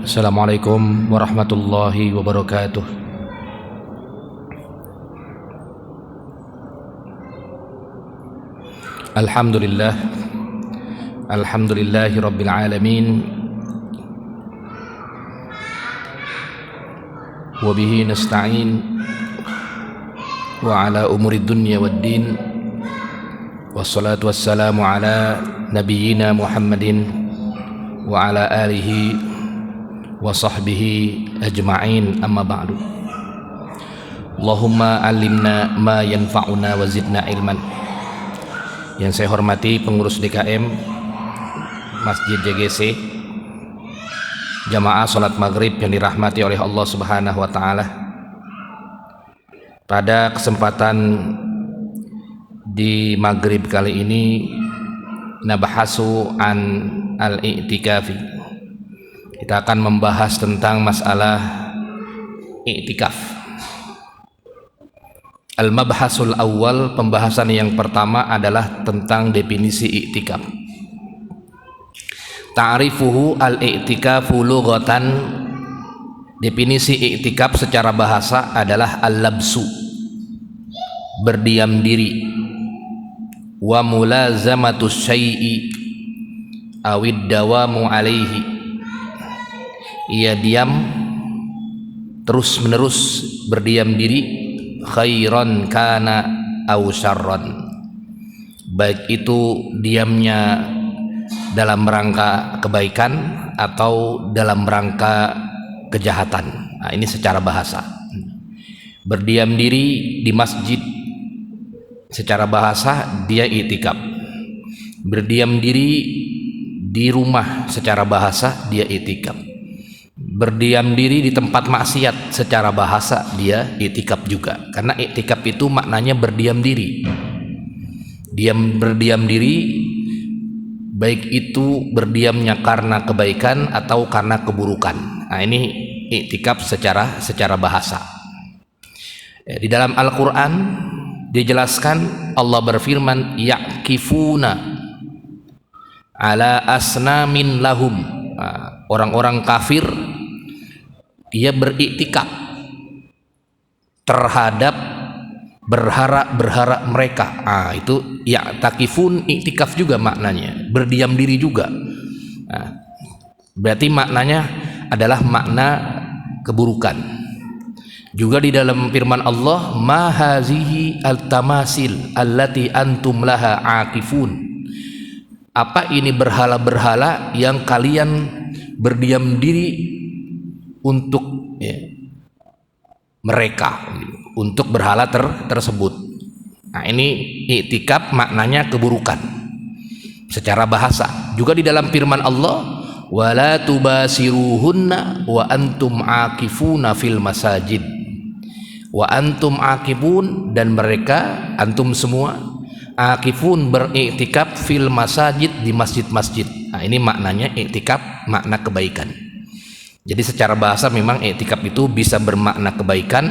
Assalamualaikum warahmatullahi wabarakatuh. Alhamdulillah, alhamdulillahi rabbil alamin, wa bihi nasta'in wa ala umuri dunya waddin, wassalatu wassalamu ala nabiyyina Muhammadin wa ala alihi wa sahbihi ajma'in, amma ba'du. Allahumma alimna ma yanfa'una wa zidna ilman. Yang saya hormati pengurus DKM Masjid JGC, jamaah salat maghrib yang dirahmati oleh Allah Subhanahu wa taala. Pada kesempatan di maghrib kali ini nabahasu an al-i'tikafi. Kita akan membahas tentang masalah i'tikaf. Al-mabhasul awal, pembahasan yang pertama adalah tentang definisi i'tikaf. Ta'rifuhu al-i'tikafu lughatan. Definisi i'tikaf secara bahasa adalah al-labsu, berdiam diri, wa mulazamatus syai'i awid dawamu alaihi. Ia diam terus menerus, berdiam diri, khairan kana aw syarran, baik itu diamnya dalam rangka kebaikan atau dalam rangka kejahatan. Nah, ini secara bahasa. Berdiam diri di masjid secara bahasa dia i'tikaf. Berdiam diri di rumah secara bahasa dia i'tikaf. Berdiam diri di tempat maksiat secara bahasa dia i'tikaf juga, karena i'tikaf itu maknanya berdiam diri. Berdiam diri, baik itu berdiamnya karena kebaikan atau karena keburukan. Nah, ini i'tikaf secara bahasa. Di dalam Al-Quran dijelaskan, Allah berfirman, ya'kifuna ala asnamin lahum. Orang-orang kafir ia beriktikaf terhadap berhala mereka. Itu ya'takifun, iktikaf juga maknanya, berdiam diri juga. Berarti maknanya adalah makna keburukan. Juga di dalam firman Allah, ma hazihi al-tamasil allati antum laha akifun. Apa ini berhala-berhala yang kalian berdiam diri untuk mereka, untuk berhala tersebut. Nah, ini i'tikaf maknanya keburukan secara bahasa. Juga di dalam firman Allah, wala tubasiruhunna wa antum akifuna fil masajid. Wa antum akifun, dan mereka, antum semua, akifun, beriktikaf fil masajid, di masjid-masjid. Nah, ini maknanya i'tikaf, makna kebaikan. Jadi secara bahasa memang i'tikaf itu bisa bermakna kebaikan,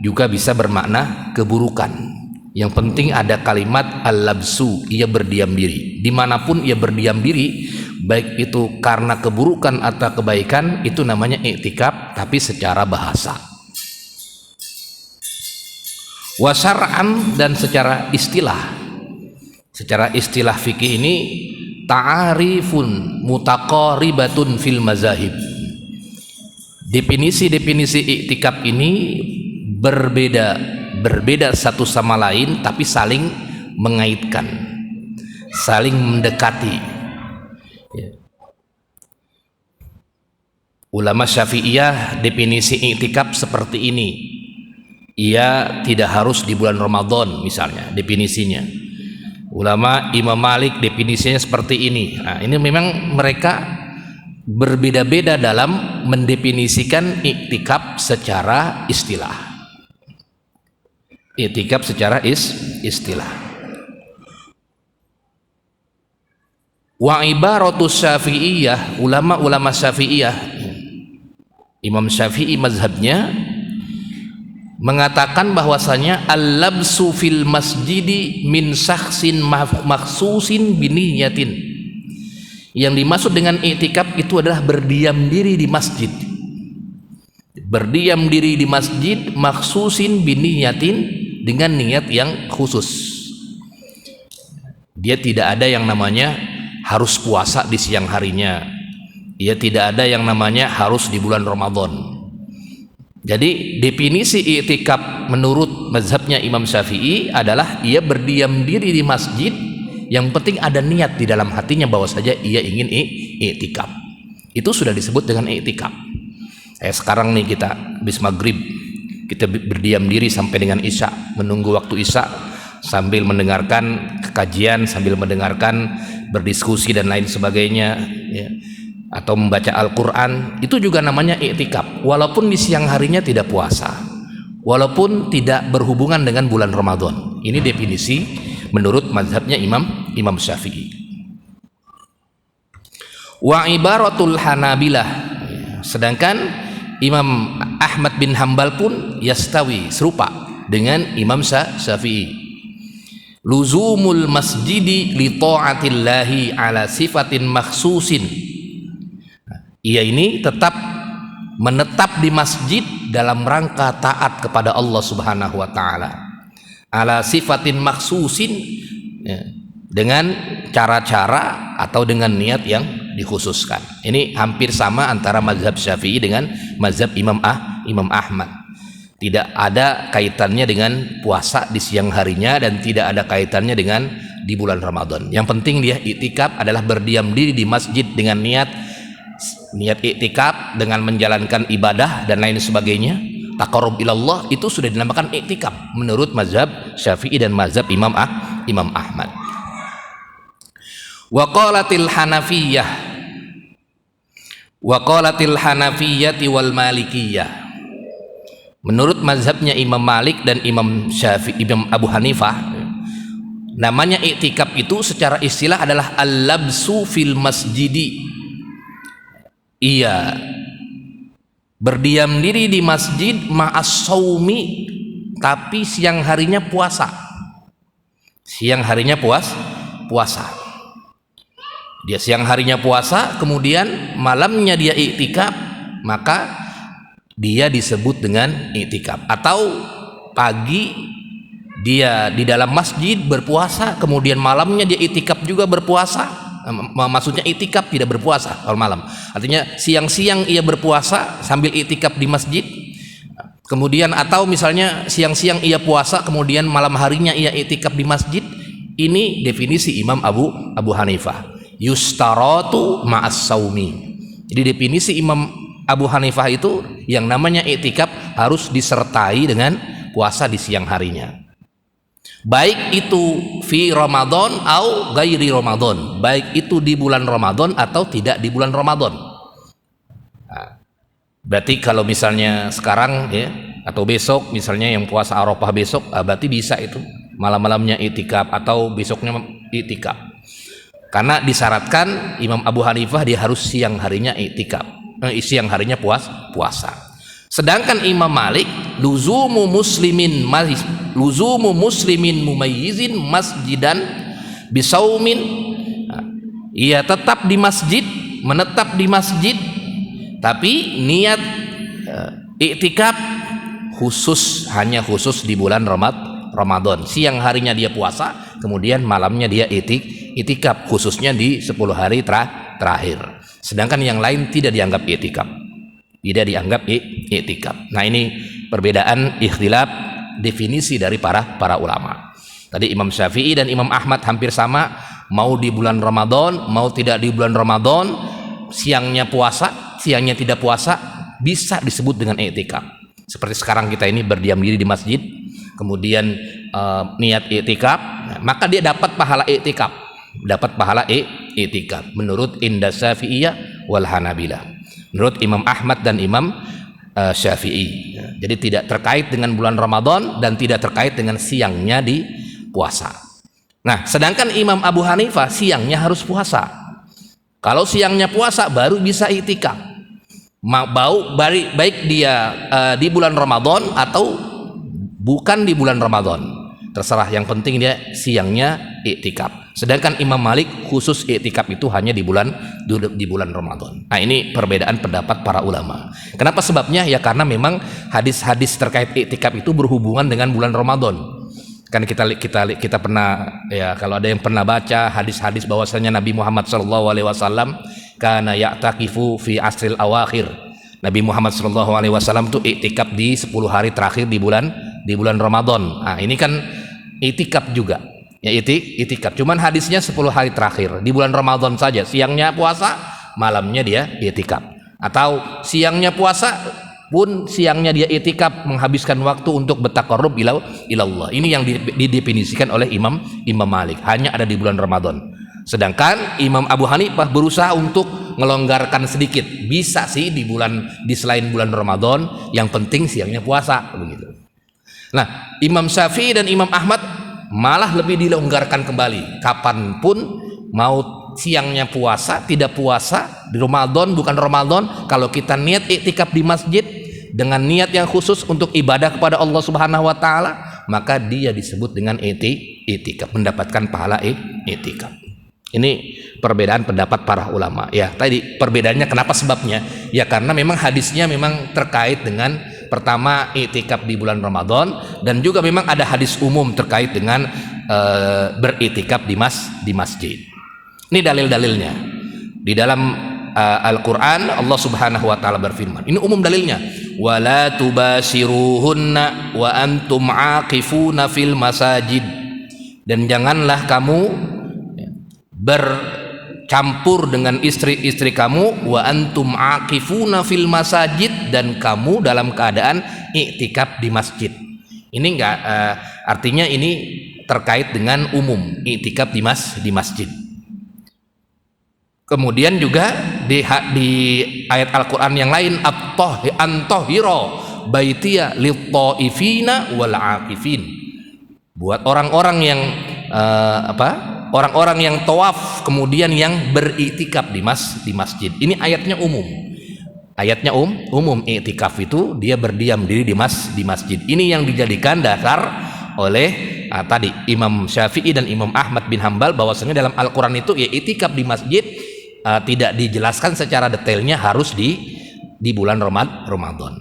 juga bisa bermakna keburukan. Yang penting ada kalimat al-labsu, ia berdiam diri. Dimanapun ia berdiam diri, baik itu karena keburukan atau kebaikan, itu namanya i'tikaf, tapi secara bahasa. Wa syar'an, dan secara istilah. Secara istilah fikih ini ta'arifun mutaqaribatun fil mazahib. Definisi-definisi i'tikaf ini berbeda satu sama lain, tapi saling mengaitkan, saling mendekati. Ulama Syafi'iyah definisi i'tikaf seperti ini. Ia tidak harus di bulan Ramadan misalnya definisinya. Ulama Imam Malik definisinya seperti ini. Nah, ini memang mereka berbeda-beda dalam mendefinisikan i'tikaf secara istilah. I'tikaf secara istilah. Wa ibaratus Syafi'iyah, ulama-ulama Syafi'iyah, Imam Syafi'i mazhabnya mengatakan bahwasanya al-labsu fil masjidi min syakhsin makhsusin biniyatin. Yang dimaksud dengan i'tikaf itu adalah berdiam diri di masjid. Berdiam diri di masjid makhsusin biniyatin, dengan niat yang khusus. Dia tidak ada yang namanya harus puasa di siang harinya. Dia tidak ada yang namanya harus di bulan Ramadan. Jadi definisi i'tikaf menurut mazhabnya Imam Syafi'i adalah ia berdiam diri di masjid, yang penting ada niat di dalam hatinya bahwa saja ia ingin i'tikaf. Itu sudah disebut dengan i'tikaf. Sekarang nih kita habis maghrib, kita berdiam diri sampai dengan isya, menunggu waktu isya sambil mendengarkan kajian, sambil mendengarkan berdiskusi dan lain sebagainya, ya, atau membaca Al-Quran. Itu juga namanya i'tikaf, walaupun di siang harinya tidak puasa, walaupun tidak berhubungan dengan bulan Ramadan. Ini definisi menurut mazhabnya Imam Syafi'i. Wa ibaratul Hanabilah, sedangkan Imam Ahmad bin Hambal pun yastawi, serupa dengan Imam Syafi'i. Luzumul masjidi li ta'atillahi ala sifatin makhsusin. Ia ini tetap menetap di masjid dalam rangka taat kepada Allah Subhanahu wa taala. Ala sifatin makhsusin, ya, dengan cara-cara atau dengan niat yang dikhususkan. Ini hampir sama antara mazhab Syafi'i dengan mazhab Imam Ahmad. Tidak ada kaitannya dengan puasa di siang harinya dan tidak ada kaitannya dengan di bulan Ramadan. Yang penting dia i'tikaf adalah berdiam diri di masjid dengan niat i'tikaf, dengan menjalankan ibadah dan lain sebagainya. Taqarrub ilallah, itu sudah dinamakan i'tikaf menurut mazhab Syafi'i dan mazhab Imam Ahmad. Wa qalatil Hanafiyyah wal Malikiyah. Menurut mazhabnya Imam Malik dan Imam Abu Hanifah, namanya i'tikaf itu secara istilah adalah al-labsu fil masjidi. Iya, berdiam diri di masjid ma'as saumi, tapi siang harinya puasa. Siang harinya puasa. Dia siang harinya puasa, kemudian malamnya dia i'tikaf, maka dia disebut dengan i'tikaf. Atau pagi dia di dalam masjid berpuasa, kemudian malamnya dia i'tikaf juga berpuasa. Maksudnya i'tikaf tidak berpuasa kalau malam. Artinya siang-siang ia berpuasa sambil i'tikaf di masjid. Kemudian atau misalnya siang-siang ia puasa, kemudian malam harinya ia i'tikaf di masjid. Ini definisi Imam Abu Hanifah. Yustaratu ma'as saumi. Jadi definisi Imam Abu Hanifah itu yang namanya i'tikaf harus disertai dengan puasa di siang harinya. Baik itu fi Ramadan atau gairi Ramadan, baik itu di bulan Ramadan atau tidak di bulan Ramadan. Nah, berarti kalau misalnya sekarang ya, atau besok misalnya yang puasa Arafah besok, berarti bisa itu malam-malamnya i'tikaf atau besoknya i'tikaf. Karena disyaratkan Imam Abu Hanifah dia harus siang harinya i'tikaf, siang harinya puasa. Sedangkan Imam Malik luzumu muslimin mumayyizin masjidan bisaumin, ia tetap di masjid, menetap di masjid, tapi niat i'tikaf hanya khusus di bulan Ramadan. Siang harinya dia puasa, kemudian malamnya dia i'tikaf, khususnya di 10 hari terakhir. Sedangkan yang lain tidak dianggap i'tikaf. Nah, ini perbedaan ikhtilaf definisi dari para ulama. Tadi Imam Syafi'i dan Imam Ahmad hampir sama, mau di bulan Ramadan, mau tidak di bulan Ramadan, siangnya puasa, siangnya tidak puasa, bisa disebut dengan i'tikaf. Seperti sekarang kita ini berdiam diri di masjid, kemudian niat i'tikaf, maka dia dapat pahala i'tikaf. Menurut Inda Syafi'iyah wal Hanabilah. Menurut Imam Ahmad dan Imam Syafi'i. Jadi tidak terkait dengan bulan Ramadan dan tidak terkait dengan siangnya di puasa. Nah, sedangkan Imam Abu Hanifah siangnya harus puasa. Kalau siangnya puasa baru bisa i'tikaf. Baik dia di bulan Ramadan atau bukan di bulan Ramadan. Terserah, yang penting dia siangnya i'tikaf. Sedangkan Imam Malik khusus i'tikaf itu hanya di bulan Ramadan. Nah, ini perbedaan pendapat para ulama. Kenapa sebabnya? Ya karena memang hadis-hadis terkait i'tikaf itu berhubungan dengan bulan Ramadan. Kan kita pernah, ya kalau ada yang pernah baca hadis-hadis bahwasanya Nabi Muhammad SAW kana ya'takifu fi asril awakhir. Nabi Muhammad SAW itu i'tikaf di 10 hari terakhir di bulan Ramadan. Nah, ini kan i'tikaf juga. Ya i'tikaf, cuman hadisnya 10 hari terakhir di bulan Ramadan saja, siangnya puasa, malamnya dia i'tikaf. Atau siangnya puasa pun siangnya dia i'tikaf, menghabiskan waktu untuk bertaqarrub ilallah. Ini yang didefinisikan oleh Imam Malik, hanya ada di bulan Ramadan. Sedangkan Imam Abu Hanifah berusaha untuk melonggarkan sedikit. Bisa sih di selain bulan Ramadan, yang penting siangnya puasa begitu. Nah, Imam Syafi'i dan Imam Ahmad malah lebih dilonggarkan kembali. Kapanpun mau siangnya puasa, tidak puasa, di Ramadan, bukan Ramadan, kalau kita niat i'tikaf di masjid dengan niat yang khusus untuk ibadah kepada Allah Subhanahu wa taala, maka dia disebut dengan i'tikaf, mendapatkan pahala i'tikaf. Ini perbedaan pendapat para ulama. Ya, tadi perbedaannya kenapa sebabnya? Ya karena memang hadisnya memang terkait dengan pertama i'tikaf di bulan Ramadan, dan juga memang ada hadis umum terkait dengan beriktikaf di masjid. Ini dalil-dalilnya. Di dalam Al-Qur'an Allah Subhanahu wa taala berfirman. Ini umum dalilnya. Wala tubashiruhunna wa antum aqifuna fil masajid. Dan janganlah kamu bercampur dengan istri-istri kamu, wa antum aqifuna fil masajid, dan kamu dalam keadaan i'tikaf di masjid. Ini enggak artinya ini terkait dengan umum i'tikaf di masjid. Kemudian juga di ayat Al-Qur'an yang lain, at-tahhira baitiya lit-taifina wal aqifin. Buat orang-orang yang orang-orang yang tawaf kemudian yang beriktikaf di masjid. Ini ayatnya umum. Ayatnya umum iktikaf itu dia berdiam diri di masjid. Ini yang dijadikan dasar oleh tadi Imam Syafi'i dan Imam Ahmad bin Hambal, bahwasanya dalam Al-Qur'an itu ya iktikaf di masjid tidak dijelaskan secara detailnya harus di bulan Ramadan.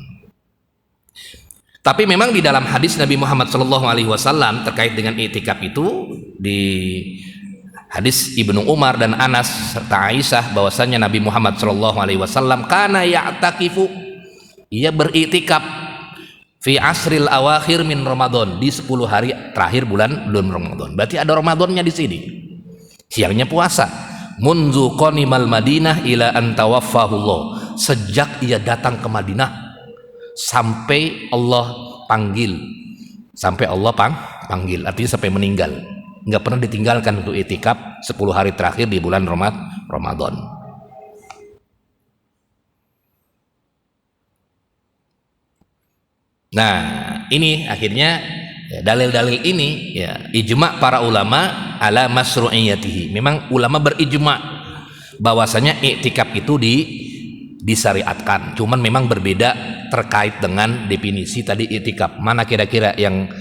Tapi memang di dalam hadis Nabi Muhammad SAW terkait dengan i'tikaf itu, di hadis Ibnu Umar dan Anas serta Aisyah, bahwasanya Nabi Muhammad SAW kana ya'takifu, ia beriktikaf fi asril awakhir min Ramadan, di 10 hari terakhir bulan Ramadan. Berarti ada Ramadannya di sini. Siangnya puasa. Munzu qanimal Madinah ila an tawaffahullah, sejak ia datang ke Madinah sampai Allah panggil, artinya sampai meninggal, nggak pernah ditinggalkan untuk i'tikaf 10 hari terakhir di bulan Ramadan. Nah, ini akhirnya ya, dalil-dalil ini ya ijma para ulama ala masru'iyatihi. Memang ulama berijma bahwasanya i'tikaf itu disyariatkan, cuman memang berbeda terkait dengan definisi tadi i'tikaf. Mana kira-kira yang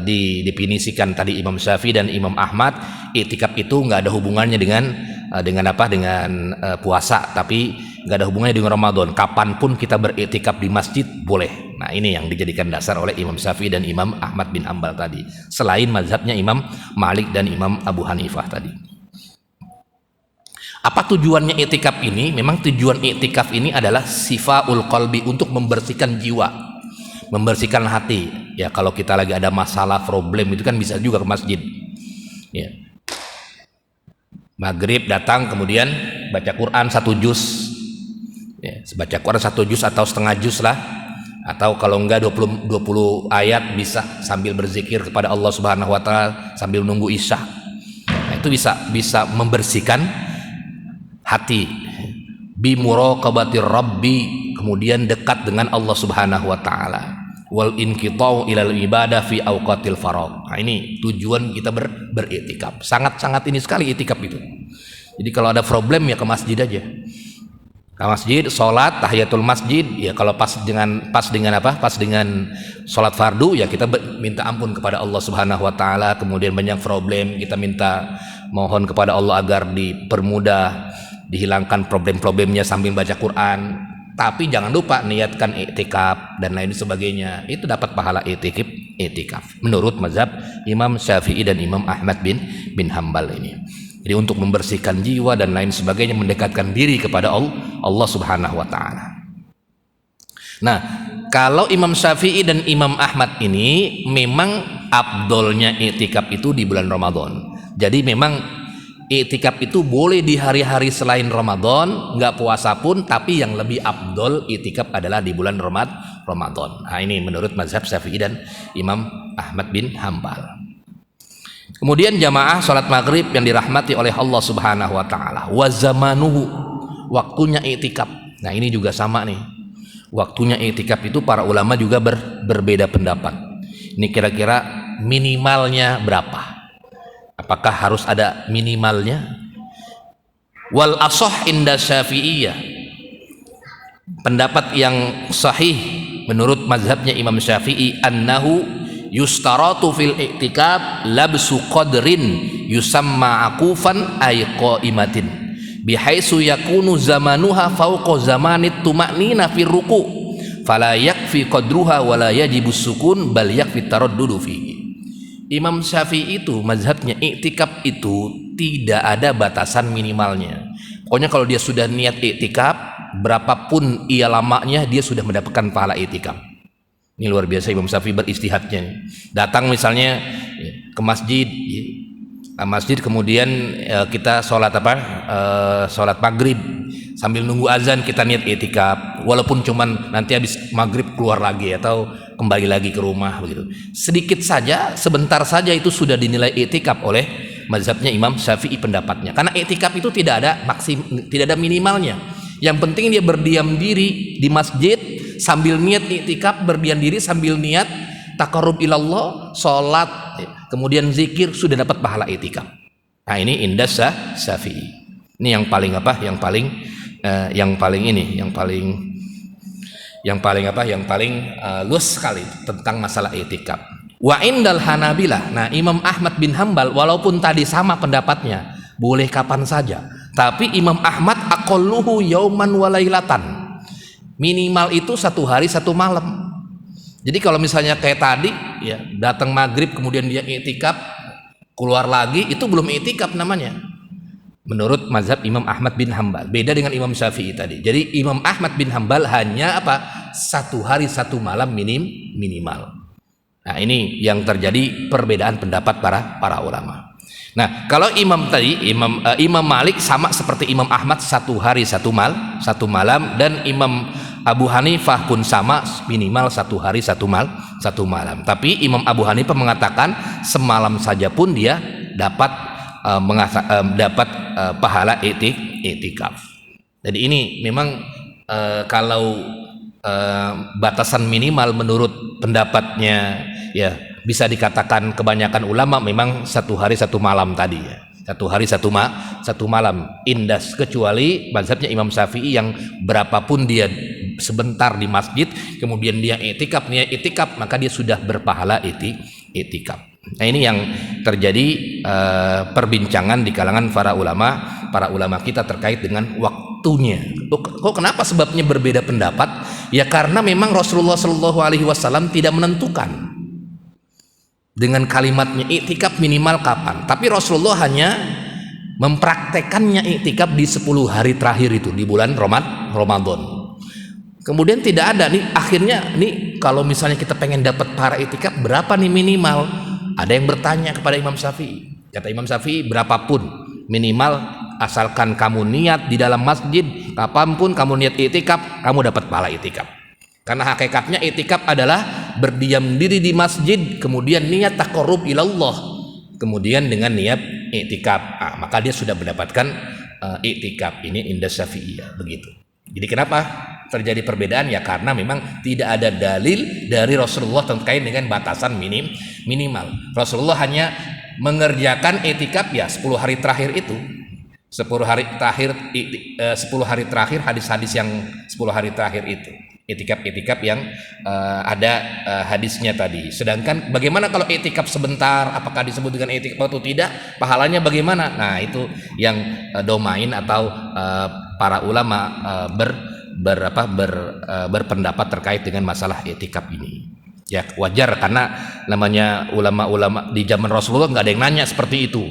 didefinisikan tadi Imam Syafi'i dan Imam Ahmad, i'tikaf itu nggak ada hubungannya dengan puasa, tapi nggak ada hubungannya dengan Ramadan. Kapanpun kita beriktikaf di masjid boleh. Nah, ini yang dijadikan dasar oleh Imam Syafi'i dan Imam Ahmad bin Hanbal tadi, selain mazhabnya Imam Malik dan Imam Abu Hanifah tadi. Apa tujuannya i'tikaf ini? Memang tujuan i'tikaf ini adalah sifaul qalbi, untuk membersihkan jiwa, membersihkan hati. Ya, kalau kita lagi ada masalah, problem itu kan bisa juga ke masjid. Ya. Maghrib datang kemudian baca Quran 1 juz. Ya, baca Quran 1 juz atau setengah juz lah. Atau kalau enggak 20 ayat, bisa sambil berzikir kepada Allah Subhanahu wa taala sambil nunggu Isya. Nah, itu bisa membersihkan hati. Bi muraqabatir rabbi, kemudian dekat dengan Allah Subhanahu wa taala. Wal inqita'u ilal ibadah fi awqatil faragh. Nah, ini tujuan kita beriktikaf. Sangat-sangat ini sekali iktikaf itu. Jadi kalau ada problem ya ke masjid aja. masjid, sholat, tahiyatul masjid, ya kalau pas dengan apa? Pas dengan sholat fardu, ya kita minta ampun kepada Allah Subhanahu wa taala, kemudian banyak problem, kita minta mohon kepada Allah agar dipermudah, dihilangkan problem-problemnya sambil baca Quran. Tapi jangan lupa niatkan i'tikaf dan lain sebagainya. Itu dapat pahala i'tikaf. Menurut mazhab Imam Syafi'i dan Imam Ahmad bin Hambal ini. Jadi untuk membersihkan jiwa dan lain sebagainya, mendekatkan diri kepada Allah Subhanahu wa taala. Nah, kalau Imam Syafi'i dan Imam Ahmad ini memang afdolnya i'tikaf itu di bulan Ramadan. Jadi memang i'tikaf itu boleh di hari-hari selain Ramadan, nggak puasa pun, tapi yang lebih afdol i'tikaf adalah di bulan Ramadan. Nah, ini menurut mazhab Syafi'i dan Imam Ahmad bin Hambal. Kemudian jamaah salat maghrib yang dirahmati oleh Allah Subhanahu wa taala, wa zamanuhu, waktunya i'tikaf. Nah, ini juga sama nih. Waktunya i'tikaf itu para ulama juga berbeda pendapat. Ini kira-kira minimalnya berapa? Apakah harus ada minimalnya? Wal ashah inda Syafi'iyah. Pendapat yang sahih menurut mazhabnya Imam Syafi'i, annahu yustaratu fil i'tikaf labsu qadrin yusamma akufan ay qaimatin bihaitsu yakunu zamanuha fawqa zamanit tuma'nina fi ruku fala yakfi qadruha wala yajibu sukun bal yakfi taraddudu fihi. Imam Syafi'i itu mazhabnya i'tikaf itu tidak ada batasan minimalnya. Pokoknya kalau dia sudah niat i'tikaf, berapapun ia lamanya dia sudah mendapatkan pahala i'tikaf. Ini luar biasa Imam Syafi'i beristihadnya. Datang misalnya ke masjid, kemudian kita sholat sholat maghrib, sambil nunggu azan kita niat i'tikaf, walaupun cuman nanti habis maghrib keluar lagi atau kembali lagi ke rumah begitu. Sedikit saja, sebentar saja itu sudah dinilai i'tikaf oleh mazhabnya Imam Syafi'i pendapatnya. Karena i'tikaf itu tidak ada minimalnya. Yang penting dia berdiam diri di masjid sambil niat i'tikaf, berdiam diri sambil niat taqarrub ilallah, sholat, kemudian zikir, sudah dapat pahala i'tikaf. Nah, ini indah Syafi'i. Ini yang paling luas sekali tentang masalah i'tikaf. Wa indal Hanabilah. Nah, Imam Ahmad bin Hambal walaupun tadi sama pendapatnya, boleh kapan saja. Tapi Imam Ahmad aqalluhu yauman wa lailatan. Minimal itu 1 hari 1 malam. Jadi kalau misalnya kayak tadi, ya datang maghrib kemudian dia i'tikaf, keluar lagi, itu belum i'tikaf namanya. Menurut mazhab Imam Ahmad bin Hambal, beda dengan Imam Syafi'i tadi. Jadi Imam Ahmad bin Hambal hanya 1 hari 1 malam minimal. Nah, ini yang terjadi perbedaan pendapat para ulama. Nah, kalau Imam Malik sama seperti Imam Ahmad 1 hari 1 malam, dan Imam Abu Hanifah pun sama minimal 1 hari 1 malam. Tapi Imam Abu Hanifah mengatakan semalam saja pun dia dapat pahala i'tikaf. Jadi ini memang kalau batasan minimal menurut pendapatnya, ya bisa dikatakan kebanyakan ulama memang 1 hari 1 malam tadi, ya. 1 hari 1 malam indas, kecuali mazhabnya Imam Syafi'i yang berapapun dia sebentar di masjid kemudian dia i'tikaf, maka dia sudah berpahala i'tikaf. Nah, ini yang terjadi perbincangan di kalangan para ulama kita terkait dengan waktunya. Kok kenapa sebabnya berbeda pendapat? Ya karena memang Rasulullah Shallallahu Alaihi Wasallam tidak menentukan dengan kalimatnya i'tikaf minimal kapan, tapi Rasulullah hanya mempraktekannya i'tikaf di 10 hari terakhir itu di bulan Ramadan. Kemudian tidak ada nih, akhirnya nih kalau misalnya kita pengen dapat pahala i'tikaf berapa nih minimal? Ada yang bertanya kepada Imam Syafi'i. Kata Imam Syafi'i, berapapun minimal, asalkan kamu niat di dalam masjid, kapanpun kamu niat i'tikaf, kamu dapat pahala i'tikaf. Karena hakikatnya i'tikaf adalah berdiam diri di masjid, kemudian niat taqarrub ilallah, kemudian dengan niat i'tikaf, maka dia sudah mendapatkan i'tikaf. Ini indah Syafi'iyah begitu. Jadi kenapa terjadi perbedaan? Ya karena memang tidak ada dalil dari Rasulullah terkait dengan batasan minimal. Rasulullah hanya mengerjakan i'tikaf ya 10 hari terakhir itu. 10 hari terakhir 10 hari terakhir, hadis-hadis yang 10 hari terakhir itu itikaf yang ada hadisnya tadi. Sedangkan bagaimana kalau itikaf sebentar, apakah disebut dengan itikaf atau tidak, pahalanya bagaimana? Nah, itu yang domain atau para ulama berpendapat terkait dengan masalah itikaf ini. Ya wajar, karena namanya ulama-ulama di zaman Rasulullah nggak ada yang nanya seperti itu.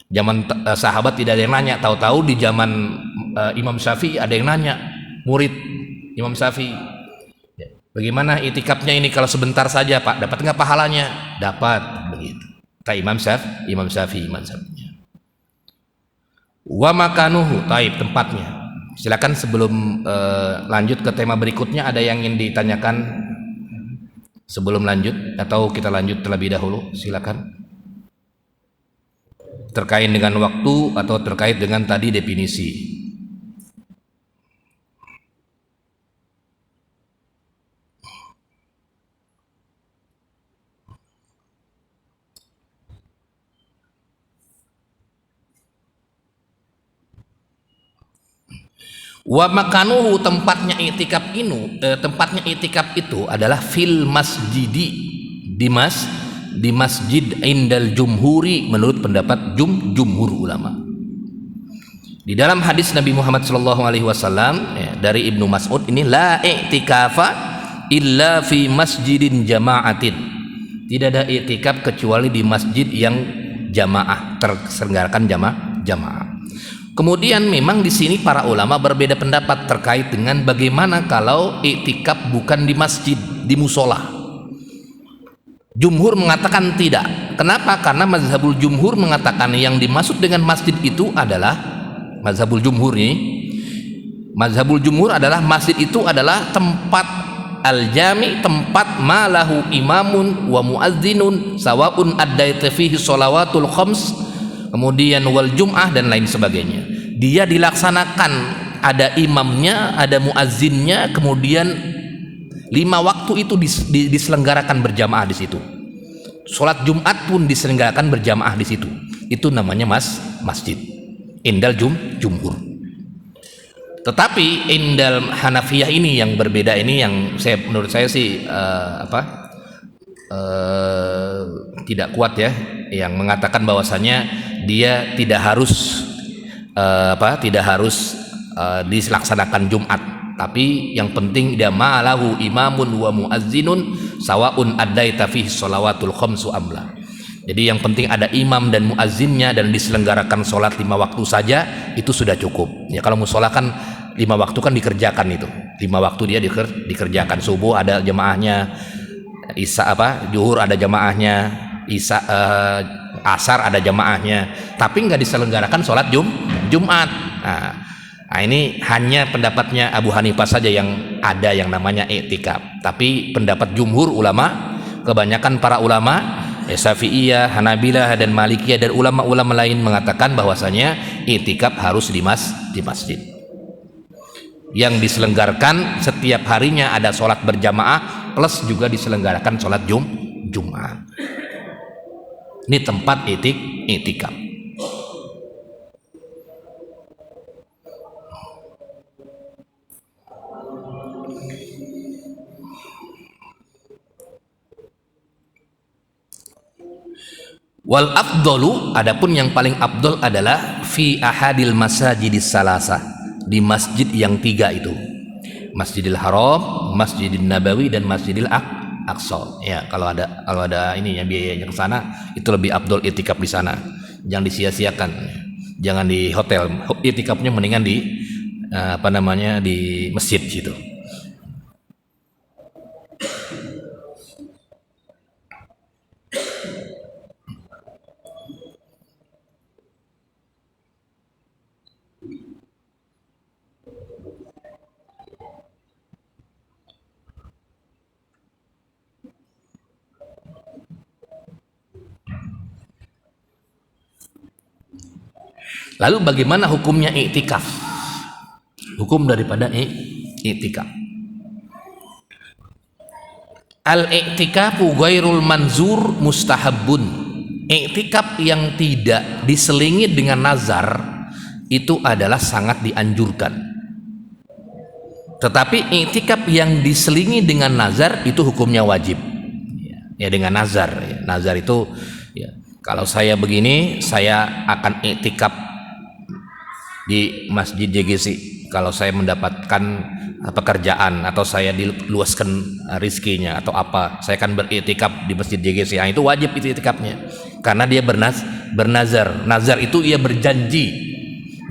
Zaman sahabat tidak ada yang nanya, tahu-tahu di zaman Imam Syafi'i ada yang nanya, murid Imam Syafi'i, bagaimana itikafnya ini kalau sebentar saja Pak, dapat nggak pahalanya? Dapat, begitu. Imam Syafi'i. Wa makanuhu, taib, tempatnya. Silakan sebelum lanjut ke tema berikutnya, ada yang ingin ditanyakan sebelum lanjut, atau kita lanjut terlebih dahulu? Silakan. Terkait dengan waktu atau terkait dengan tadi definisi. Wa makanuhu, tempatnya itikaf itu adalah fil masjidi, di masjid indal jumhuri, menurut pendapat jumhur ulama. Di dalam hadis Nabi Muhammad SAW dari Ibnu Mas'ud ini, la i'tikafa illa fi masjidin jama'atin, tidak ada i'tikaf kecuali di masjid yang jamaah, terselenggarakan jamaah. Kemudian memang di sini para ulama berbeda pendapat terkait dengan bagaimana kalau i'tikaf bukan di masjid, di musola. Jumhur mengatakan tidak. Kenapa? Karena mazhabul jumhur mengatakan yang dimaksud dengan masjid itu adalah mazhabul jumhur adalah masjid itu adalah tempat al-jami, tempat malahu imamun wa muazzinun sawaun addaita fihi sholawatul khams, kemudian wal jum'ah dan lain sebagainya. Dia dilaksanakan, ada imamnya, ada muazzinnya, kemudian 5 waktu itu diselenggarakan berjamaah di situ. Sholat Jumat pun diselenggarakan berjamaah di situ. Itu namanya masjid. Indal jumhur. Tetapi indal Hanafiyah ini yang berbeda, ini yang menurut saya sih tidak kuat ya, yang mengatakan bahwasanya dia tidak harus dilaksanakan Jumat. Tapi yang penting dia ma'alahu imamun wa muazzinun sawaun addaita fihi sholawatul khamsu amla. Jadi yang penting ada imam dan muazzinnya dan diselenggarakan sholat 5 waktu saja, itu sudah cukup. Ya kalau musola kan 5 waktu kan dikerjakan itu. 5 waktu dia dikerjakan. Subuh ada jamaahnya, zuhur ada jamaahnya, asar ada jamaahnya. Tapi nggak diselenggarakan sholat Jumat. Nah, ini hanya pendapatnya Abu Hanifah saja yang ada yang namanya i'tikaf. Tapi pendapat jumhur ulama, kebanyakan para ulama Syafi'iyah, Hanabilah dan Malikiyah dan ulama-ulama lain mengatakan bahwasanya i'tikaf harus di masjid. Yang diselenggarakan setiap harinya ada sholat berjamaah plus juga diselenggarakan sholat Jumat. Ini tempat i'tikaf. Wal afdalu, adapun yang paling afdal adalah fi ahadil masajidis salasa, di masjid yang 3 itu, Masjidil Haram, Masjidil Nabawi dan Masjidil Aqsa. Ya, kalau ada ini ya biayanya ke sana, itu lebih afdal i'tikaf di sana. Jangan disia-siakan. Jangan di hotel. I'tikafnya mendingan di di masjid situ. Lalu bagaimana hukumnya i'tikaf? Hukum daripada i'tikaf. Al-i'tikafu ghairul manzur mustahabun. I'tikaf yang tidak diselingi dengan nazar, itu adalah sangat dianjurkan. Tetapi i'tikaf yang diselingi dengan nazar itu hukumnya wajib. Ya, dengan nazar. Nazar itu ya, kalau saya begini, saya akan i'tikaf di Masjid JGC. Kalau saya mendapatkan pekerjaan atau saya diluaskan rizkinya atau apa, saya akan beriktikaf di Masjid JGC. Nah, itu wajib itu iktikafnya, karena dia bernazar. Nazar itu ia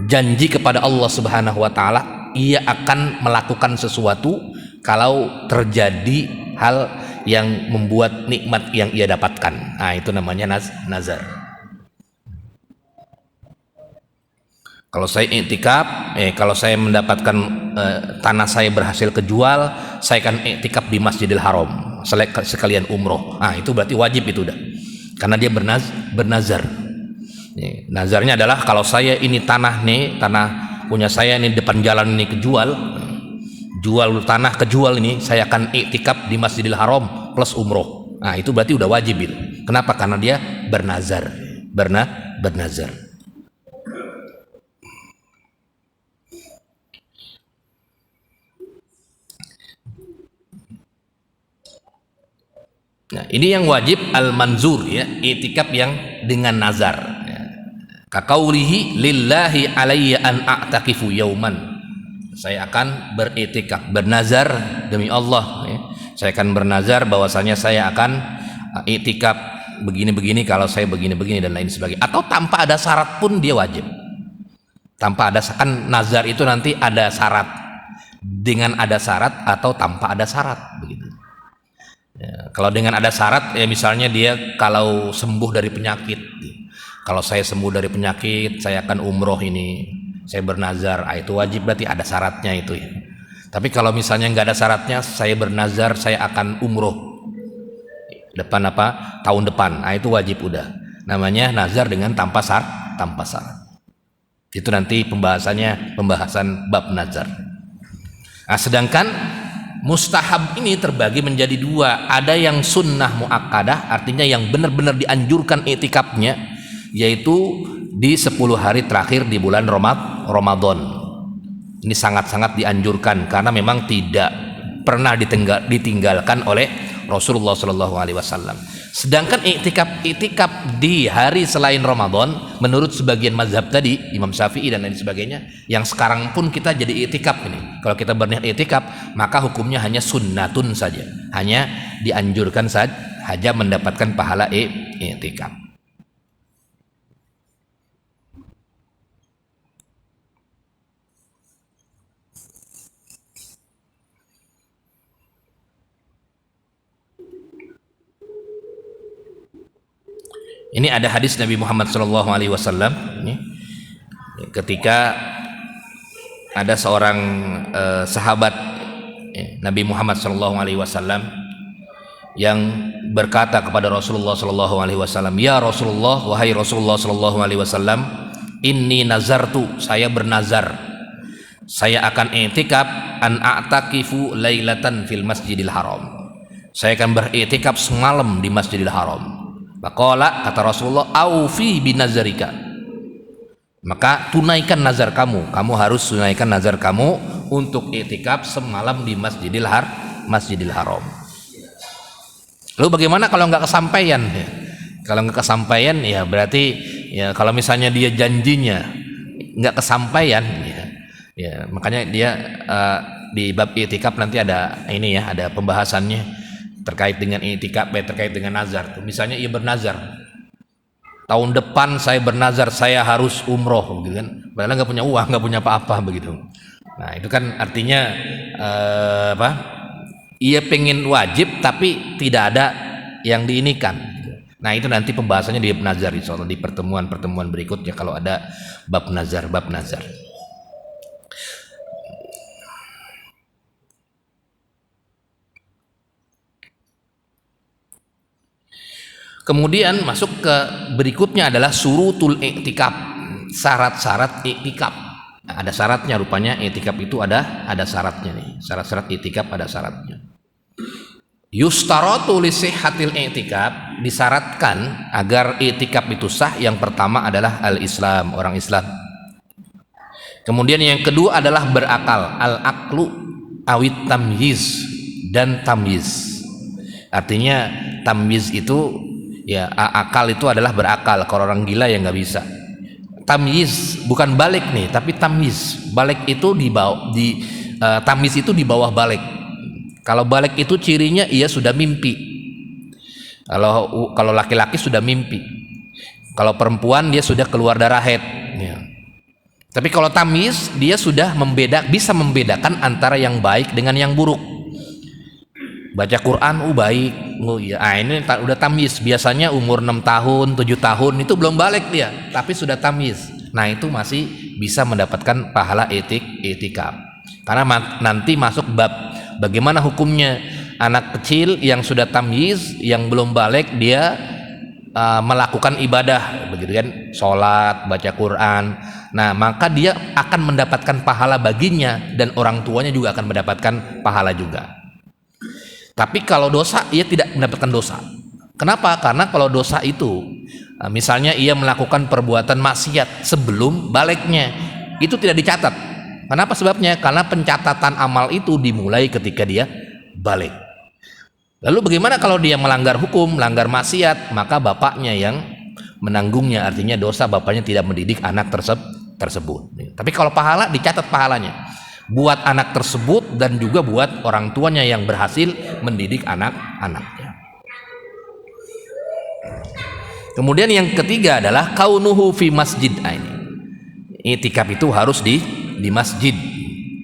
janji kepada Allah Subhanahu wa taala, ia akan melakukan sesuatu kalau terjadi hal yang membuat nikmat yang ia dapatkan. Nah, itu namanya nazar. Kalau saya iktikaf, kalau saya mendapatkan tanah saya berhasil kejual, saya akan iktikaf di Masjidil Haram sekalian umroh. Nah, itu berarti wajib itu udah, karena dia bernazar. Nazarnya adalah kalau saya ini tanah punya saya ini depan jalan ini jual tanah kejual ini, saya akan iktikaf di Masjidil Haram plus umroh. Nah, itu berarti udah wajib itu. Kenapa? Karena dia bernazar. Nah, ini yang wajib al-manzur ya, i'tikaf yang dengan nazar. Ya. Kaqaulihi lillahi alayya an a'takifu yauman. Saya akan beriktikaf, bernazar demi Allah ya. Saya akan bernazar bahwasanya saya akan i'tikaf begini-begini kalau saya begini-begini dan lain sebagainya. Atau tanpa ada syarat pun dia wajib. Tanpa ada, kan nazar itu nanti ada syarat. Dengan ada syarat atau tanpa ada syarat begitu. Ya, kalau dengan ada syarat ya, misalnya dia kalau sembuh dari penyakit, kalau saya sembuh dari penyakit saya akan umroh ini, saya bernazar, itu wajib, berarti ada syaratnya itu ya. Tapi kalau misalnya nggak ada syaratnya, saya bernazar saya akan umroh tahun depan, itu wajib udah, namanya nazar dengan tanpa syarat. Itu nanti pembahasan bab nazar. Nah, sedangkan mustahab ini terbagi menjadi dua. Ada yang sunnah muakkadah, artinya yang benar-benar dianjurkan i'tikafnya, yaitu di 10 hari terakhir di bulan Ramadan. Ini sangat-sangat dianjurkan karena memang tidak pernah ditinggalkan oleh Rasulullah SAW. Sedangkan i'tikaf di hari selain Ramadan, menurut sebagian mazhab tadi, Imam Syafi'i dan lain sebagainya, yang sekarang pun kita jadi i'tikaf ini. Kalau kita berniat i'tikaf, maka hukumnya hanya sunnatun saja, hanya dianjurkan saja mendapatkan pahala i'tikaf. Ini ada hadis Nabi Muhammad SAW ketika ada seorang sahabat Nabi Muhammad SAW yang berkata kepada Rasulullah SAW, ya Rasulullah, wahai Rasulullah SAW, inni nazartu, saya bernazar, saya akan i'tikaf an a'takifu lailatan fil Masjidil Haram, saya akan beriktikaf semalam di Masjidil Haram. Faqala, kata Rasulullah, aufi binazarika, maka tunaikan nazar kamu harus tunaikan nazar kamu untuk i'tikaf semalam di Masjidil Haram. Lalu bagaimana kalau nggak kesampaian? Kalau nggak kesampaian ya berarti ya, kalau misalnya dia janjinya nggak kesampaian ya makanya dia di bab i'tikaf nanti ada ini ya, ada pembahasannya terkait dengan i'tikaf, terkait dengan nazar. Misalnya ia bernazar, tahun depan saya bernazar saya harus umroh, gitu kan? Padahal nggak punya uang, nggak punya apa-apa begitu. Nah, itu kan artinya ia pengen wajib tapi tidak ada yang diinikan. Nah, itu nanti pembahasannya di nazar, insyaallah di pertemuan berikutnya kalau ada bab nazar. Kemudian masuk ke berikutnya adalah surutul i'tikaf, syarat-syarat i'tikaf. Nah, ada syaratnya rupanya, i'tikaf itu ada syaratnya nih. Syarat-syarat i'tikaf ada syaratnya. Yustaratu li sihhatil i'tikaf, disyaratkan agar i'tikaf itu sah, yang pertama adalah al-Islam, orang Islam. Kemudian yang kedua adalah berakal, al-aqlu awit tamyiz, dan tamyiz. Artinya tamyiz itu ya, akal itu adalah berakal. Kalau orang gila ya nggak bisa. Tamyiz bukan balik nih, tapi tamyiz. Balik itu di bawah, tamyiz itu di bawah balik. Kalau balik itu cirinya ia sudah mimpi. Kalau laki-laki sudah mimpi. Kalau perempuan dia sudah keluar darah haid. Ya. Tapi kalau tamyiz dia sudah bisa membedakan antara yang baik dengan yang buruk. Baca Quran, baik, ya, ini udah tamyiz. Biasanya umur 6 tahun, 7 tahun itu belum balik dia, tapi sudah tamyiz. Nah itu masih bisa mendapatkan pahala i'tikaf. Karena nanti masuk bab bagaimana hukumnya anak kecil yang sudah tamyiz, yang belum balik dia melakukan ibadah, begitu kan, sholat, baca Quran. Nah maka dia akan mendapatkan pahala baginya dan orang tuanya juga akan mendapatkan pahala juga. Tapi kalau dosa ia tidak mendapatkan dosa. Kenapa? Karena kalau dosa itu misalnya ia melakukan perbuatan maksiat sebelum baliknya, itu tidak dicatat. Kenapa sebabnya? Karena pencatatan amal itu dimulai ketika dia balik. Lalu bagaimana kalau dia melanggar hukum, melanggar maksiat? Maka bapaknya yang menanggungnya, artinya dosa bapaknya tidak mendidik anak tersebut. Tapi kalau pahala dicatat pahalanya buat anak tersebut dan juga buat orang tuanya yang berhasil mendidik anak-anaknya. Kemudian yang ketiga adalah kaunuhu fi masjid. I'tikaf itu harus di masjid.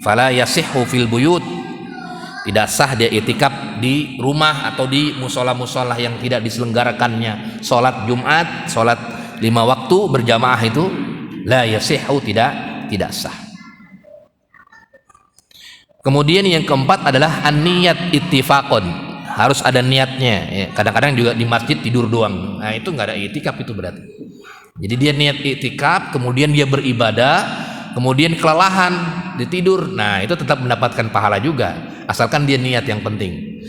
Fala yasihhu fil buyut. Tidak sah dia i'tikaf di rumah atau di musola-musola yang tidak diselenggarakannya salat Jumat, salat 5 waktu berjamaah itu la yasihhu, tidak sah. Kemudian yang keempat adalah an-niyat ittifaqon, harus ada niatnya. Ya, kadang-kadang juga di masjid tidur doang. Nah itu nggak ada i'tikaf itu berarti. Jadi dia niat i'tikaf, kemudian dia beribadah, kemudian kelelahan, dia tidur. Nah itu tetap mendapatkan pahala juga, asalkan dia niat yang penting.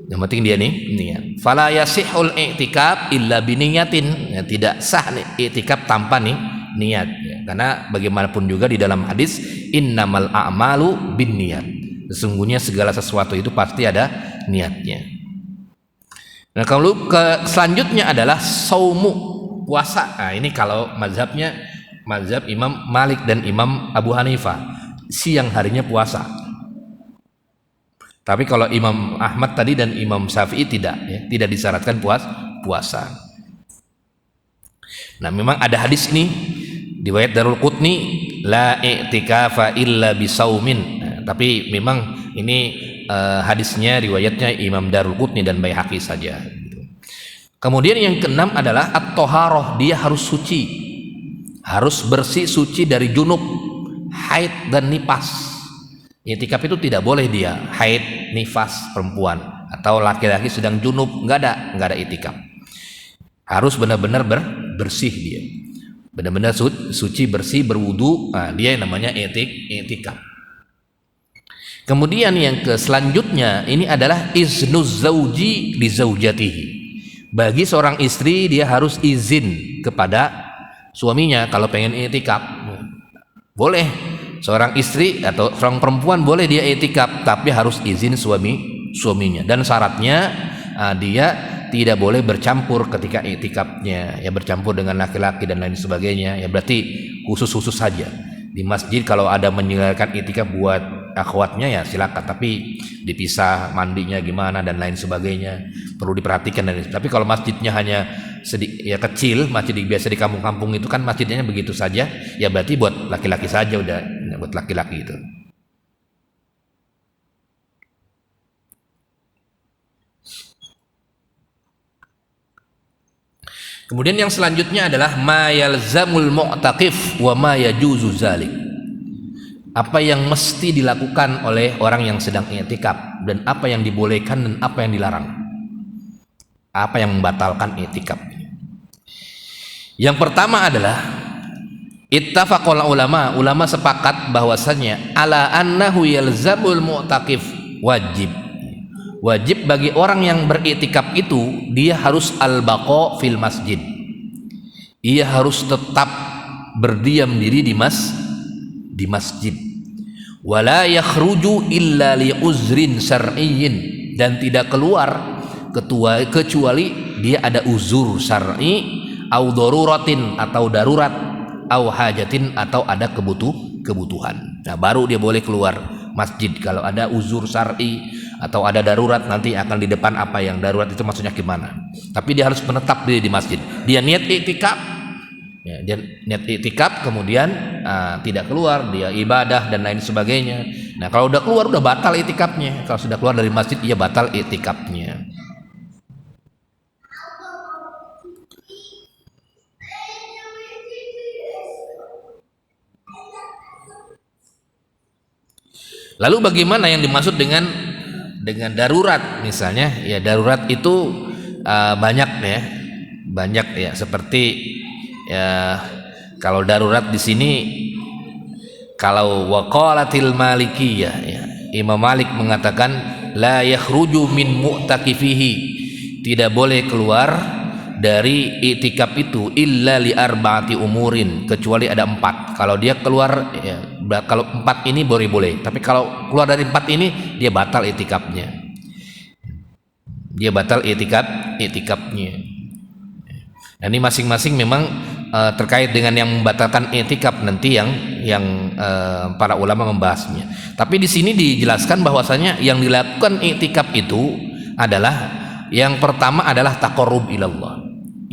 Yang penting dia niat. Fala yasihul i'tikaf illa biniyatin. Ya, tidak sah i'tikaf tanpa niat. Ya, karena bagaimanapun juga di dalam hadis innamal a'malu binniyat. Sesungguhnya segala sesuatu itu pasti ada niatnya. Nah, kalau selanjutnya adalah saumu, puasa. Nah, ini kalau mazhab Imam Malik dan Imam Abu Hanifah, siang harinya puasa. Tapi kalau Imam Ahmad tadi dan Imam Syafi'i tidak disyaratkan puasa. Nah, memang ada hadis ini riwayat Darul Qutni, la i'tikafa illa bisaumin. Nah, tapi memang ini hadisnya riwayatnya Imam Darul Qutni dan Baihaqi saja. Kemudian yang keenam adalah at-thaharah, dia harus suci, harus bersih, suci dari junub, haid dan nifas. I'tikaf itu tidak boleh dia haid, nifas perempuan atau laki-laki sedang junub, nggak ada i'tikaf. Harus benar-benar bersih dia. Benar-benar suci, bersih, berwudu. Nah, dia yang namanya i'tikaf. Kemudian yang selanjutnya ini adalah iznuz zauji li zaujatihi. Bagi seorang istri dia harus izin kepada suaminya kalau pengen i'tikaf. Boleh seorang istri atau seorang perempuan boleh dia i'tikaf, tapi harus izin suaminya. Dan syaratnya dia tidak boleh bercampur ketika i'tikafnya, ya bercampur dengan laki-laki dan lain sebagainya. Ya berarti khusus saja. Di masjid kalau ada menyelenggarakan i'tikaf buat akhwatnya ya silakan, tapi dipisah mandinya gimana dan lain sebagainya perlu diperhatikan. Tapi kalau masjidnya hanya kecil, masjid biasa di kampung-kampung itu kan masjidnya begitu saja, ya berarti buat laki-laki saja, udah buat laki-laki itu. Kemudian yang selanjutnya adalah ma yalzamul mu'taqif wa ma yajuzu zalik. Apa yang mesti dilakukan oleh orang yang sedang i'tikaf dan apa yang dibolehkan dan apa yang dilarang. Apa yang membatalkan i'tikaf. Yang pertama adalah ittafaqul ulama sepakat bahwasanya ala annahu yalzamul mu'taqif, wajib bagi orang yang beriktikaf itu dia harus al-baqa fil masjid. Ia harus tetap berdiam diri di di masjid. Wala yakhruju illa li uzrin syar'iyyin, dan tidak keluar kecuali dia ada uzur syar'i, au daruratin atau darurat, au hajatin atau ada kebutuhan. Nah, baru dia boleh keluar masjid kalau ada uzur syar'i atau ada darurat. Nanti akan di depan apa yang darurat itu maksudnya gimana. Tapi dia harus menetap di masjid. Dia niat iktikaf, ya, dia niat iktikaf kemudian tidak keluar, dia ibadah dan lain sebagainya. Nah, kalau udah keluar udah batal iktikafnya. Kalau sudah keluar dari masjid ia batal iktikafnya. Lalu bagaimana yang dimaksud dengan darurat? Misalnya ya darurat itu banyak ya, seperti ya kalau darurat di sini, kalau waqalatil malikiyah ya, Imam Malik mengatakan la yakhruju min mu'takifihi, tidak boleh keluar dari iktikaf itu illa li arba'ati umurin, kecuali ada 4. Kalau dia keluar ya, kalau 4 ini boleh, tapi kalau keluar dari 4 ini dia batal iktikafnya. Dia batal iktikafnya. Nah, ini masing-masing memang terkait dengan yang membatalkan iktikaf nanti yang para ulama membahasnya. Tapi di sini dijelaskan bahwasanya yang dilakukan iktikaf itu adalah yang pertama adalah taqarrub ilallah.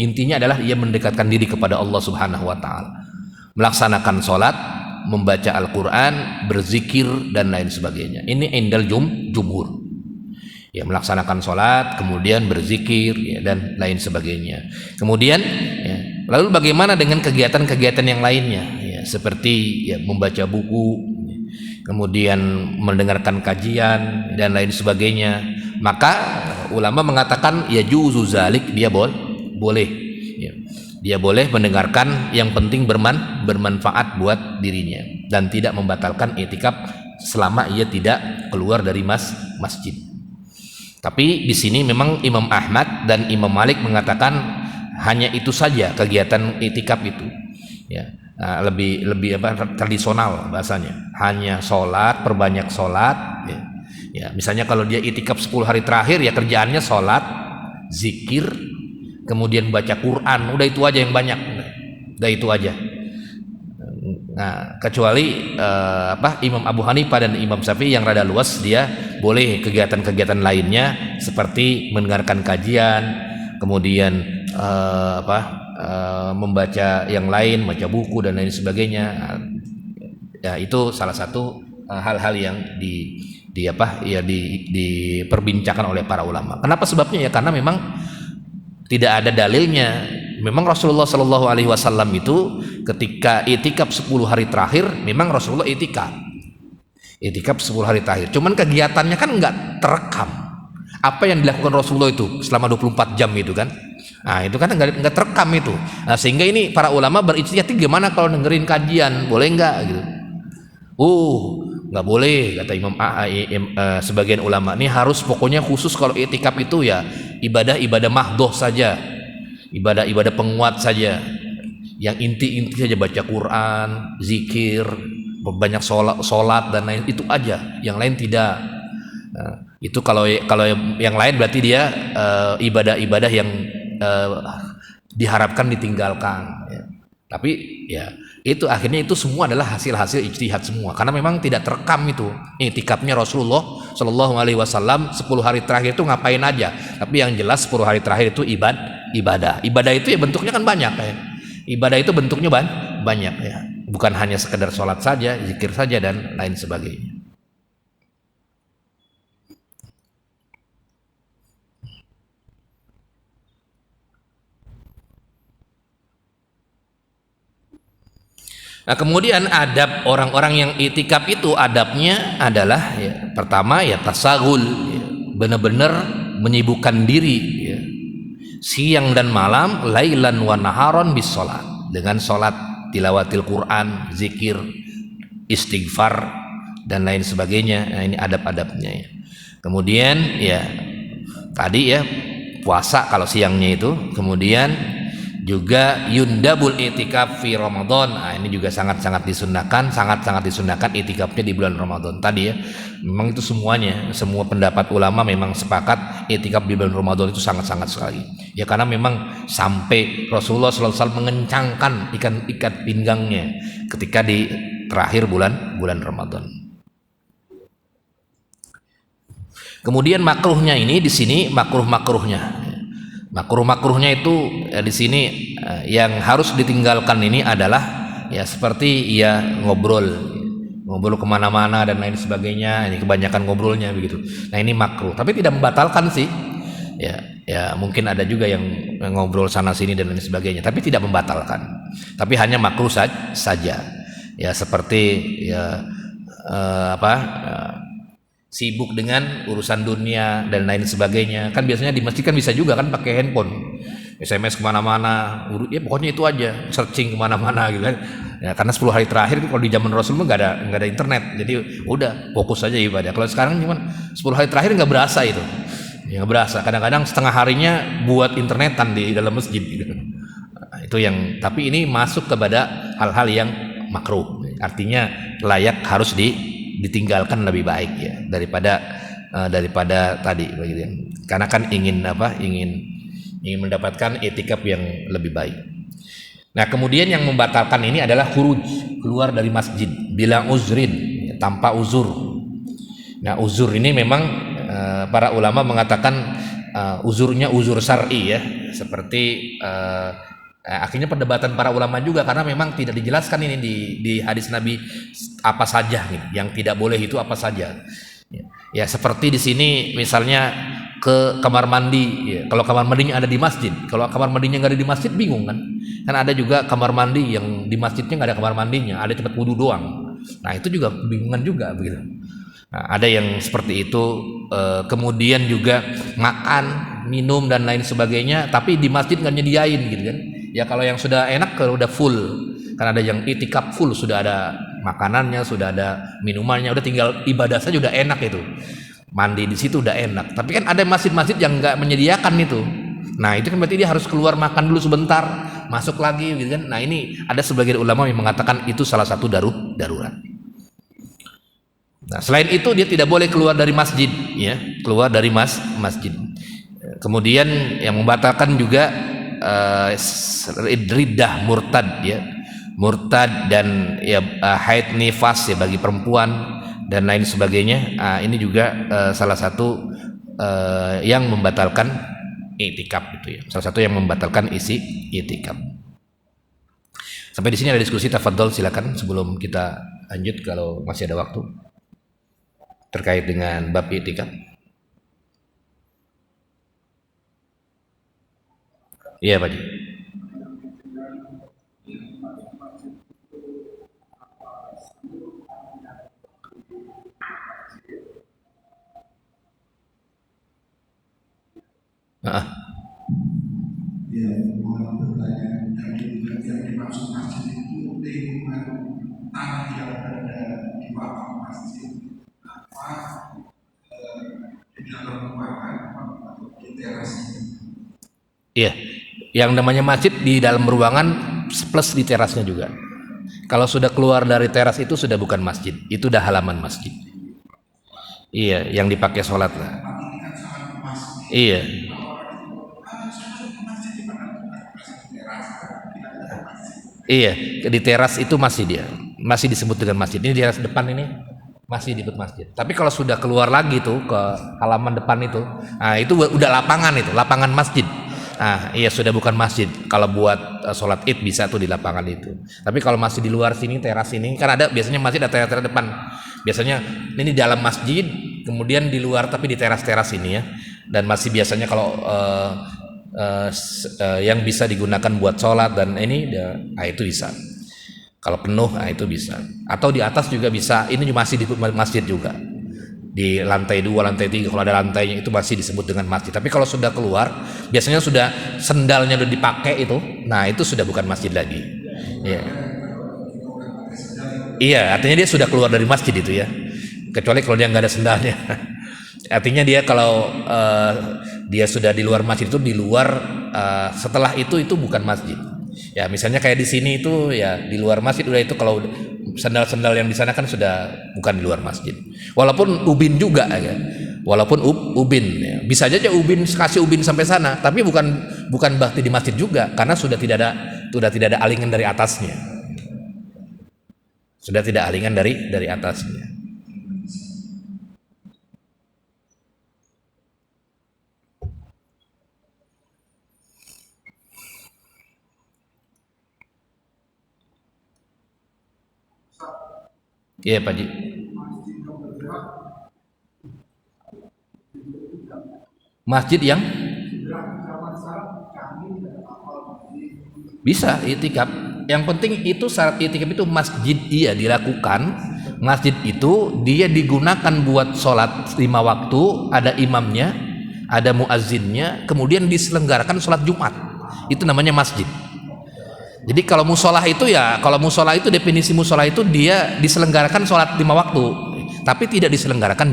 Intinya adalah ia mendekatkan diri kepada Allah Subhanahu wa taala. Melaksanakan salat, membaca Al-Qur'an, berzikir dan lain sebagainya. Ini indal jumhur. Ya, melaksanakan salat, kemudian berzikir ya, dan lain sebagainya. Kemudian ya, lalu bagaimana dengan kegiatan-kegiatan yang lainnya? Ya, seperti ya, membaca buku, kemudian mendengarkan kajian dan lain sebagainya. Maka ulama mengatakan ya juzu zalik, dia boleh ya. Dia boleh mendengarkan, yang penting bermanfaat buat dirinya dan tidak membatalkan iktikaf selama ia tidak keluar dari masjid. Tapi di sini memang Imam Ahmad dan Imam Malik mengatakan hanya itu saja kegiatan iktikaf itu ya. Nah, lebih tradisional bahasanya, hanya sholat, perbanyak sholat ya. Ya, misalnya kalau dia iktikaf 10 hari terakhir ya kerjaannya sholat, zikir, kemudian baca Quran, udah itu aja yang banyak, udah itu aja. Nah, kecuali Imam Abu Hanifah dan Imam Syafi'i yang rada luas, dia boleh kegiatan-kegiatan lainnya seperti mendengarkan kajian, kemudian membaca yang lain, baca buku dan lain sebagainya. Ya, itu salah satu hal-hal yang diperbincangkan oleh para ulama. Kenapa sebabnya? Ya karena memang tidak ada dalilnya. Memang Rasulullah Shallallahu Alaihi Wasallam itu ketika itikaf 10 hari terakhir, memang Rasulullah itikaf 10 hari terakhir. Cuman kegiatannya kan nggak terekam. Apa yang dilakukan Rasulullah itu selama 24 jam itu kan? Nah, itu kan nggak terekam itu. Nah, sehingga ini para ulama berijtihad, gimana kalau dengerin kajian, boleh nggak gitu? Nggak boleh, kata sebagian ulama. Ini harus pokoknya khusus kalau itikaf itu ya ibadah mahdoh saja, ibadah penguat saja, yang inti saja, baca Quran, zikir, banyak sholat dan lain, itu aja, yang lain tidak. Nah, itu kalau yang lain berarti dia ibadah-ibadah yang diharapkan ditinggalkan ya. Tapi ya itu akhirnya itu semua adalah hasil-hasil ijtihad semua, karena memang tidak terekam itu iktikafnya Rasulullah Shallallahu Alaihi Wasallam 10 hari terakhir itu ngapain aja. Tapi yang jelas 10 hari terakhir itu ibadah itu ya bentuknya kan banyak ya. Ibadah itu bentuknya banyak ya, bukan hanya sekedar sholat saja, zikir saja dan lain sebagainya. Nah, kemudian adab orang-orang yang itikaf itu, adabnya adalah ya, pertama ya tasagul ya, benar-benar menyibukkan diri ya, siang dan malam, lailan wa naharon bis sholat, dengan sholat, tilawatil Quran, zikir, istighfar dan lain sebagainya. Nah, ini adab-adabnya ya. Kemudian ya tadi ya puasa kalau siangnya itu, kemudian juga yundabul i'tikaf fi Ramadan. Nah, ini juga sangat-sangat disunahkan, sangat-sangat disunahkan i'tikafnya di bulan Ramadan. Tadi ya, memang itu semuanya, semua pendapat ulama memang sepakat i'tikaf di bulan Ramadan itu sangat-sangat sekali. Ya karena memang sampai Rasulullah sallallahu alaihi wasallam mengencangkan ikat pinggangnya ketika di terakhir bulan Ramadan. Kemudian makruhnya ini di sini makruhnya. Makruhnya itu di sini yang harus ditinggalkan ini adalah ya seperti ya ngobrol kemana-mana dan lain sebagainya. Ini kebanyakan ngobrolnya begitu. Nah ini makruh, tapi tidak membatalkan sih. Ya mungkin ada juga yang ngobrol sana sini dan lain sebagainya, tapi tidak membatalkan. Tapi hanya makruh saja. Ya seperti ya sibuk dengan urusan dunia dan lain sebagainya. Kan biasanya di masjid kan bisa juga kan pakai handphone, SMS kemana-mana, ya pokoknya itu aja, searching kemana-mana gitu kan. Ya, karena 10 hari terakhir kalau di zaman Rasul nggak ada internet, jadi udah fokus aja ibadah. Kalau sekarang cuman 10 hari terakhir nggak berasa itu, ya nggak berasa. Kadang-kadang setengah harinya buat internetan di dalam masjid gitu. Nah, itu yang, tapi ini masuk kepada hal-hal yang makruh, artinya layak harus ditinggalkan lebih baik ya daripada tadi begitu ya. Karena kan ingin mendapatkan i'tikaf yang lebih baik. Nah, kemudian yang membatalkan ini adalah keluar dari masjid bila uzrin, ya, tanpa uzur. Nah, uzur ini memang para ulama mengatakan uzurnya uzur syar'i ya, seperti akhirnya perdebatan para ulama juga karena memang tidak dijelaskan ini di hadis Nabi apa saja nih, yang tidak boleh itu apa saja. Ya seperti di sini misalnya ke kamar mandi, ya, kalau kamar mandinya ada di masjid, kalau kamar mandinya nggak ada di masjid bingung kan? Kan ada juga kamar mandi yang di masjidnya nggak ada kamar mandinya, ada tempat wudhu doang. Nah itu juga bingungan juga begitu. Nah, ada yang seperti itu. Kemudian juga makan, minum dan lain sebagainya, tapi di masjid nggak nyediain gitu kan? Ya kalau yang sudah enak, kalau udah full, kan ada yang i'tikaf full, sudah ada makanannya, sudah ada minumannya, udah tinggal ibadah saja udah enak itu, mandi di situ udah enak. Tapi kan ada masjid-masjid yang nggak menyediakan itu. Nah itu kan berarti dia harus keluar makan dulu sebentar, masuk lagi gitu kan. Nah ini ada sebagian ulama yang mengatakan itu salah satu darurat. Nah selain itu dia tidak boleh keluar dari masjid, ya keluar dari masjid. Kemudian yang membatalkan juga riddah, murtad ya, murtad dan ya haid nifas ya bagi perempuan dan lain sebagainya. Ini juga salah satu yang membatalkan i'tikaf itu ya, salah satu yang membatalkan isi i'tikaf. Sampai di sini ada diskusi, tafadhol silakan sebelum kita lanjut kalau masih ada waktu terkait dengan bab i'tikaf. Iya Pak Ji. Ya, mohon bertanya, yang dimaksud masjid itu lingkungan tanah yang berada di wakaf masjid apa di dalam ruangan atau di teras? Iya, yang namanya masjid di dalam ruangan plus di terasnya juga. Kalau sudah keluar dari teras itu sudah bukan masjid, itu udah halaman masjid. Iya, yang dipakai sholat lah. Iya. Iya, di teras itu masih dia, masih disebut dengan masjid. Ini di teras depan ini masih disebut masjid. Tapi kalau sudah keluar lagi tuh ke halaman depan itu, nah itu udah lapangan itu, lapangan masjid. Nah, iya sudah bukan masjid. Kalau buat sholat id bisa tuh di lapangan itu. Tapi kalau masih di luar sini, teras ini, kan ada biasanya masjid ada teras depan. Biasanya ini di dalam masjid, kemudian di luar tapi di teras-teras ini ya. Dan masih biasanya kalau yang bisa digunakan buat sholat dan ini, nah itu bisa. Kalau penuh, nah itu bisa. Atau di atas juga bisa. Ini masih di masjid juga. Di lantai 2, lantai 3 kalau ada lantainya itu masih disebut dengan masjid. Tapi kalau sudah keluar, biasanya sudah sendalnya udah dipakai itu, nah itu sudah bukan masjid lagi. Iya. Iya, artinya dia sudah keluar dari masjid itu ya. Kecuali kalau dia nggak ada sendalnya. Artinya dia kalau dia sudah di luar masjid itu di luar, setelah itu bukan masjid. Ya misalnya kayak di sini itu ya di luar masjid udah, itu kalau sandal-sandal yang di sana kan sudah bukan di luar masjid. Walaupun ubin juga ya. Walaupun ubin ya. Bisa aja ubin kasih ubin sampai sana, tapi bukan bakti di masjid juga karena sudah tidak ada alingan dari atasnya. Sudah tidak alingan dari atasnya. Iya Pak Ji. Masjid yang bisa itikaf. Yang penting itu syarat itikaf itu masjid iya dilakukan. Masjid itu dia digunakan buat sholat 5 waktu, ada imamnya, ada muazzinnya, kemudian diselenggarakan sholat Jumat. Itu namanya masjid. Jadi kalau musola itu ya, kalau musola itu definisi musola itu dia diselenggarakan sholat 5 waktu, tapi tidak diselenggarakan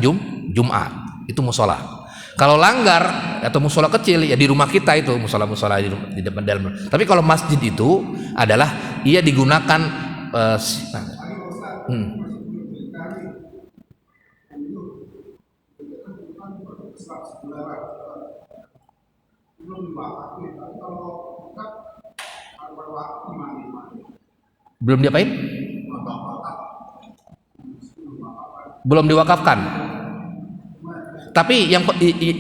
Jumat. Itu musola. Kalau langgar atau musola kecil ya di rumah kita itu musola di depan dalam. Tapi kalau masjid itu adalah ia digunakan belum diapain? Belum diwakafkan. Tapi yang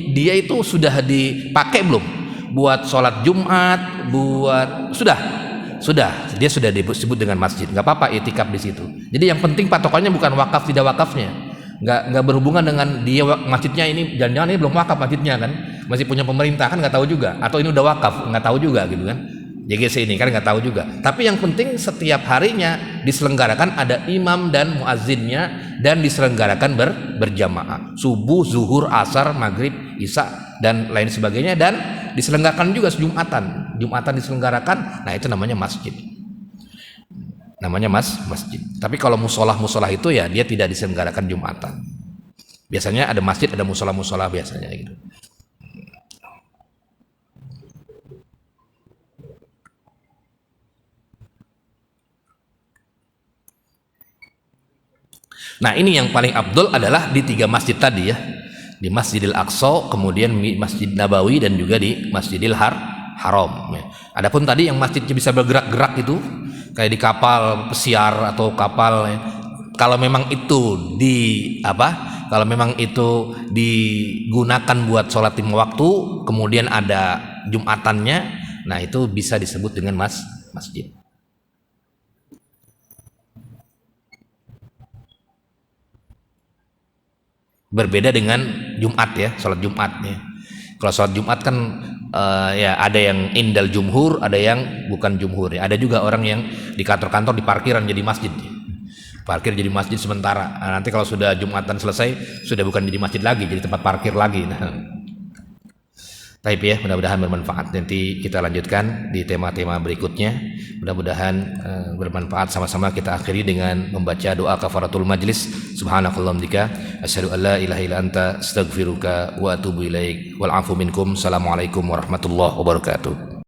dia itu sudah dipakai belum? Buat sholat Jumat, buat sudah dia sudah disebut dengan masjid. Nggak apa-apa itikaf di situ. Jadi yang penting patokannya bukan wakaf tidak wakafnya. Nggak berhubungan dengan dia masjidnya ini, jangan-jangan ini belum wakaf masjidnya kan, masih punya pemerintah kan nggak tahu juga, atau ini udah wakaf nggak tahu juga gitu kan. JGC ini kan nggak tahu juga. Tapi yang penting setiap harinya diselenggarakan ada imam dan muazzinnya dan diselenggarakan berjamaah. Subuh, zuhur, asar, maghrib, isya dan lain sebagainya, dan diselenggarakan juga Jumatan. Jumatan diselenggarakan. Nah itu namanya masjid. Namanya masjid. Tapi kalau musolah itu ya dia tidak diselenggarakan Jumatan. Biasanya ada masjid, ada musolah biasanya gitu. Nah ini yang paling abdul adalah di 3 masjid tadi ya, di Masjidil Aqsa, kemudian Masjid Nabawi, dan juga di Masjidil Haram ya. Adapun tadi yang masjidnya bisa bergerak-gerak itu kayak di kapal pesiar atau kapal ya, kalau memang itu kalau memang itu digunakan buat sholat 5 waktu kemudian ada Jumatannya, nah itu bisa disebut dengan masjid. Berbeda dengan Jumat ya, sholat Jumatnya. Kalau sholat Jumat kan ya ada yang indal jumhur, ada yang bukan jumhur ya. Ada juga orang yang di kantor-kantor di parkiran jadi masjid. Parkir jadi masjid sementara. Nah, nanti kalau sudah Jumatan selesai sudah bukan jadi masjid lagi, jadi tempat parkir lagi. Nah. Baik ya, mudah-mudahan bermanfaat. Nanti kita lanjutkan di tema-tema berikutnya. Mudah-mudahan bermanfaat. Sama-sama kita akhiri dengan membaca doa kafaratul majlis. Subhanakallahumma asyhadu an la ilaha illa anta astaghfiruka wa atubu ilaik. Wal afu minkum. Assalamualaikum warahmatullahi wabarakatuh.